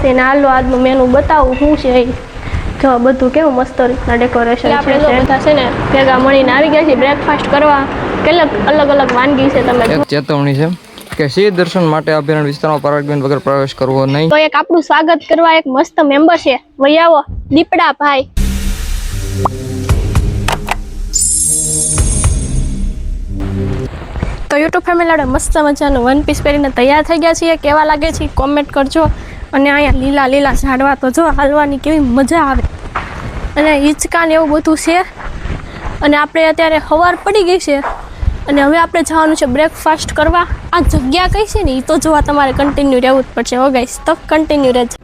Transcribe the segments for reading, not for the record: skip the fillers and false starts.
તેને હાલો આજનું મેનુ બતાવું શું છે જો બધું કેવું મસ્ત રીતના ડેકોરેશન છે આપણે જો બધા છે ને ભેગા મળીને આવી ગયા છે બ્રેકફાસ્ટ કરવા કેટલાક અલગ અલગ વાનગી છે તમે એક ચેતવણી છે કે સિંહ દર્શન માટે અભયારણ્ય વિસ્તારમાં પરાગબેન વગર પ્રવેશ કરવો નહીં. તો એક આપણું સ્વાગત કરવા એક મસ્ત મેમ્બર છે વહી આવો દીપડા ભાઈ. તો યુટ્યુબ ફેમિલી આપણે મસ્ત મજાનું વન પીસ પહેરીને તૈયાર થઈ ગયા છીએ. કેવા લાગે છે કોમેન્ટ કરજો. અને અહીંયા લીલા લીલા ઝાડવા તો જો હાલવાની કેવી મજા આવે અને હિંચકા ને એવું બધું છે. અને આપણે અત્યારે સવાર પડી ગઈ છે અને હવે આપણે જવાનું છે બ્રેકફાસ્ટ કરવા. આ જગ્યા કઈ છે ને એ તો જોવા તમારે કન્ટિન્યુ રહેવું જ પડશે. હો ગાઈસ તો કન્ટિન્યુ રહેજો.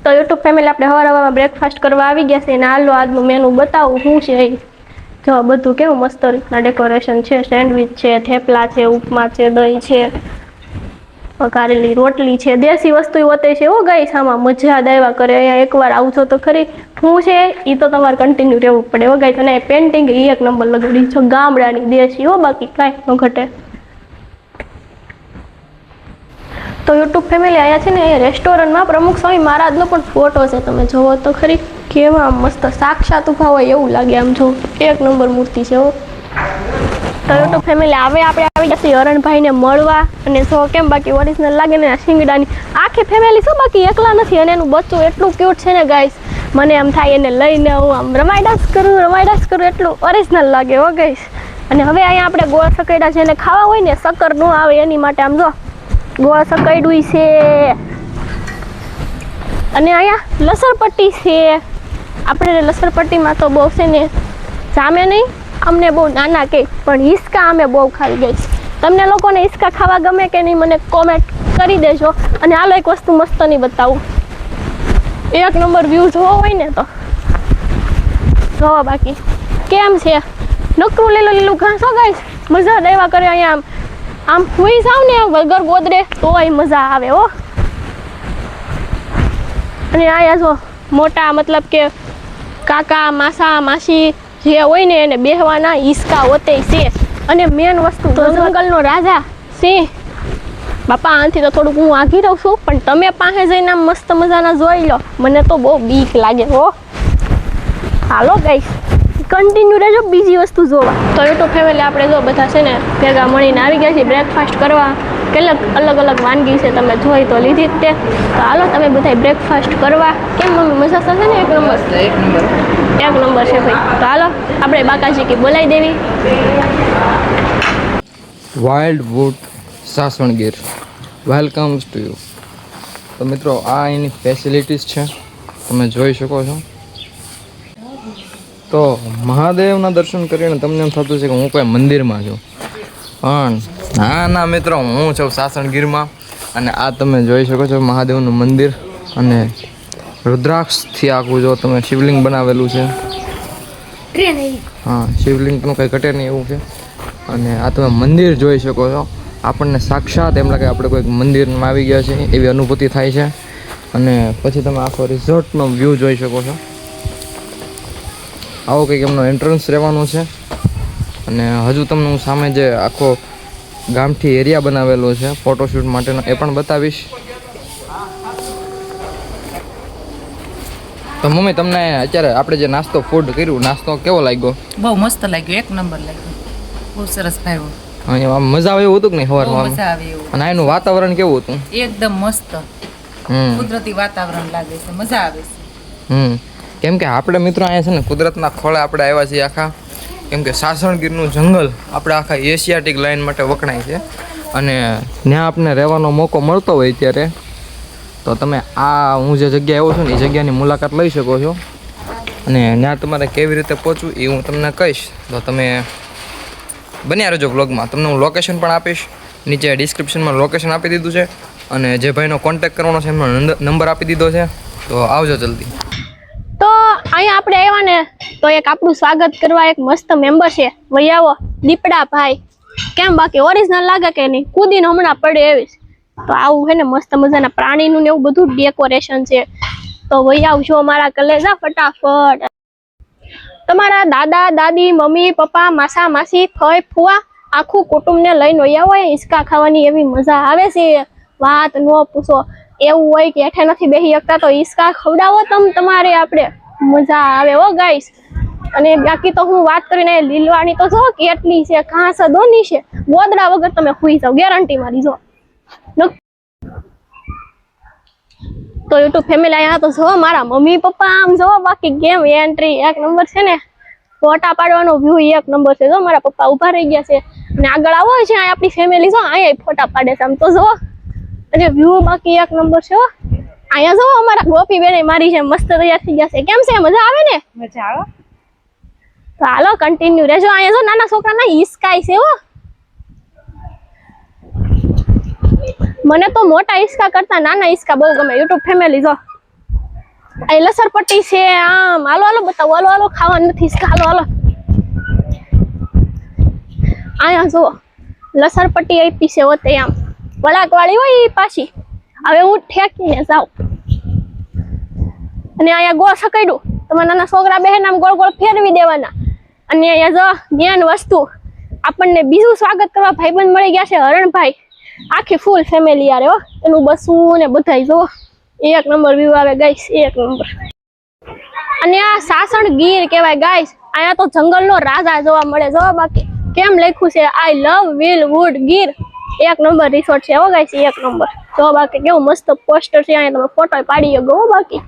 તો યુટ્યુબ ફેમિલી આપણે સવારમાં બ્રેકફાસ્ટ કરવા આવી ગયા છે અને હાલો આજનું મેનુ બતાવું શું છે જો બધું કેવું મસ્ત રીતના ડેકોરેશન છે. સેન્ડવિચ છે, થેપલા છે, ઉપમા છે, દહીં છે, વઘારેલી રોટલી છે, દેશી વસ્તુ હોતે છે. હો ગાઈસ આમાં મજા દાયવા કરે. અહીંયા એકવાર આવજો તો ખરી શું છે એ તો તમારે કન્ટિન્યુ રહેવું પડે. હો ગાઈસ અને પેન્ટિંગ એ એક નંબર લગાડી છો ગામડાની દેશી. હો બાકી કાંઈ ન ઘટે. તો યુટ્યુબ ફેમિલી અહીંયા છે ને એ રેસ્ટોરન્ટમાં પ્રમુખ સ્વામી મહારાજનો પણ ફોટો છે. તમે જોવો તો ખરી કેવા મસ્ત સાક્ષાત ઉભા હોય એવું લાગે. આમ જો એક નંબર મૂર્તિ છે. હો તો યુટ્યુબ ફેમિલી આપણે આવી જશે હરણભાઈને મળવા. અને જો કેમ બાકી ઓરિજિનલ લાગે ને શિંગડાની આખી ફેમિલી શું બાકી એકલા નથી. અને એનું બચ્ચું એટલું ક્યુટ છે ને ગાઈસ મને એમ થાય એને લઈને હું આમ રમાઈ ડાન્સ કરું એટલું ઓરિજિનલ લાગે. હો ગાઈસ અને હવે અહીંયા આપણે ગોળ સકૈડા જેને ખાવા હોય ને શક્કર ન આવે એની માટે આમ જો ગોળ સકૈડું છે. અને અહીંયા લસણપટ્ટી છે. આપણે લસણપટ્ટીમાં તો બહુ છે ને જામે નહીં અમને બહુ નાના કે પણ હિસકા અમે બહુ ખાઈ ગઈ. તમને લોકોને હિસકા ખાવા ગમે કે નહીં મને કોમેન્ટ કરી દેજો. અને હાલો એક વસ્તુ મસ્ત નહીં બતાવું. એક નંબર વ્યૂ જોવો હોય ને તો જોવો બાકી કેમ છે નકરું લીલું લીલું ઘાસ. હો ગાઈસ મજા દેવા કરે. અહીંયા આમ હુઈ જાવ ને વગર ગોદરે તોય મજા આવે. હો અને અહીંયા જો મોટા મતલબ કે કાકા માસા માસી જે હોય ને એને બેહવાના હિસકા હોતે છે. અને મેન વસ્તુ તો જંગલનો રાજા સિંહ બાપા. આનાથી તો થોડુંક હું આઘી રહું છું પણ તમે પાસે જઈને આમ મસ્ત મજાના જોઈ લો. મને તો બહુ બીક લાગે. હો હાલો ગાઈસ કન્ટિન્યુ રહેજો બીજી વસ્તુ જોવા. તો યુટ્યુબ ફેમિલી આપણે જો બધા છે ને ભેગા મળીને આવી ગયા છીએ બ્રેકફાસ્ટ કરવા. કેટલાક અલગ અલગ વાનગી છે તમે જોઈ તો લીધી જ તે. તો હાલો તમે બધા બ્રેકફાસ્ટ કરવા. કેમ મમ્મી મજા થશે ને? એક નંબર છે ભાઈ. તો હાલો આપણે બાકાજી કી બોલાવી દેવી. Wild wood Sasan Gir welcomes to you. તો મિત્રો આ એની ફેસિલિટીઝ છે તમે જોઈ શકો છો. તો મહાદેવના દર્શન કરીને તમને એમ થતું છે કે હું કોઈ મંદિરમાં છું પણ ના મિત્રો હું છું સાસણગીરમાં. અને આ તમે જોઈ શકો છો મહાદેવનું મંદિર. અને રુદ્રાક્ષથી આખું જો તમે શિવલિંગ બનાવેલું છે. હા શિવલિંગનું કંઈ ઘટે નહીં એવું છે. અને આ તમે મંદિર જોઈ શકો છો. આપણને સાક્ષાત એમ લાગે આપણે કોઈક મંદિરમાં આવી ગયા છે એવી અનુભૂતિ થાય છે. અને પછી તમે આખો રિઝોર્ટનો વ્યૂ જોઈ શકો છો. આવો કંઈક એમનો એન્ટ્રન્સ રહેવાનો છે. અને હજુ તમને હું સામે જે આખો ગામઠી એરિયા બનાવેલો છે ફોટોશૂટ માટેનો એ પણ બતાવીશ. તો મમ્મી તમને અત્યારે આપણે જે નાસ્તો ફૂડ કર્યું નાસ્તો કેવો લાગ્યો? બહુ મસ્ત લાગ્યો. એક નંબર લાગ્યો. બહુ સરસ ભાવ્યો. અહીંયા આમ મજા આવે એવું હતું કે નહીં સવારમાં? મજા આવે એવું. અને એનું વાતાવરણ કેવું હતું? એકદમ મસ્ત કુદરતી વાતાવરણ લાગે છે. મજા આવે છે. કેમ કે આપણે મિત્રો અહીંયા છે ને કુદરતના ખોળે આપણે આવ્યા છીએ આખા. કેમ કે સાસણગીરનું જંગલ આપણે આખા એશિયાટિક લાઇન માટે વખણાય છે. અને ત્યાં આપણે રહેવાનો મોકો મળતો હોય ત્યારે તો તમે આ હું જે જગ્યાએ આવ્યો છું ને એ જગ્યાની મુલાકાત લઈ શકો છો. અને ત્યાં તમારે કેવી રીતે પહોંચવું એ હું તમને કહીશ. તો તમે બન્યા રહેજો બ્લોગમાં. તમને હું લોકેશન પણ આપીશ. નીચે ડિસ્ક્રિપ્શનમાં લોકેશન આપી દીધું છે. અને જે ભાઈનો કોન્ટેક્ટ કરવાનો છે એમનો નંબર આપી દીધો છે. તો આવજો જલ્દી. તો અહીંયા આપણે આવ્યા ને તો એક આપણું સ્વાગત કરવા એક મસ્ત મેમ્બર છે વહી આવો દીપડા ભાઈ. કેમ બાકી ઓરિજિનલ લાગે કે નહીં? કૂદીને હમણાં પડે એવી. તો આવું છે ને મસ્ત મજાના પ્રાણીનું ને એવું બધું ડેકોરેશન છે. તો વહી આવજો મારા કલેજા ફટાફટ. તમારા દાદા દાદી મમ્મી પપ્પા માસા માસી ફઈ ફુવા આખું કુટુંબને લઈને વહી આવો. હિંચકા ખાવાની એવી મજા આવે છે વાત ન પૂછો. એવું હોય કે હેઠે નથી બેસી શકતા તો હિસકા ખવડાવો તમારે આપણે મજા આવે હો ગાઈસ. અને બાકી તો હું વાત કરીને લીલવાની તો જો કેટલી છે, ઘાસ દોની છે, ગોદડા વગર તમે સુઈ જાવ ગેરંટી મારી. જો તો યુટ્યુબ ફેમિલી અહીંયા તો જો મારા મમ્મી પપ્પા આમ જો બાકી ગેમ એન્ટ્રી એક નંબર છે ને, ફોટા પાડવાનો વ્યૂ એક નંબર છે. જો મારા પપ્પા ઉભા રહી ગયા છે અને આગળ આવો છે આપણી ફેમિલી જો અહીંયા ફોટા પાડે છે આમ તો જો, અને વ્યૂ બાકી એક નંબર છે. અહીંયા જો અમારા ગોપી બેન મારી છે મસ્ત તૈયાર થઈ ગયા છે. કેમ છે, મજા આવે ને? મજા આવે. તો હાલો કન્ટિન્યુ રહેજો. અહીંયા જો નાના છોકરાના હિસકાય છે હો. મને તો મોટા હિસકા કરતા નાના હિસકા બહુ ગમે. યુટ્યુબ ફેમિલી જો આ લસરપટ્ટી છે, આમ હાલો હાલો બતાવો, હાલો હાલો ખાવાનું નથી હિસકા, હાલો હાલો. અહીંયા જો લસરપટ્ટી આપી છે હોતે આમ વળાક વાળી હોય એ પાછી. હવે હું ઠેકીને જાઉં અને અહીંયા ગોળ સકાડ્યું, તમારા નાના છોકરા બહેન આમ ગોળ ગોળ ફેરવી દેવાના. અને અહીંયા જો જ્ઞાન વસ્તુ આપણને બીજું સ્વાગત કરવા ભાઈબંધ મળી ગયા છે હરણભાઈ, આખી ફૂલ ફેમિલી યાર હો. એનું બસું ને બધાય જો એક નંબર વ્યૂ આવે ગાઈસ, એક નંબર. અને આ સાસણ ગીર કહેવાય ગાઈસ. અહીંયા તો જંગલનો રાજા જોવા મળે. જો બાકી કેમ લખ્યું છે આઈ લવ વિલ વુડ ગીર. એક નંબર રિસોર્ટ છે હો ગાઈસ, એક નંબર. જો બાકી કેવું મસ્ત પોસ્ટર છે, અહીંયા તમે ફોટો પાડી શકો હો બાકી.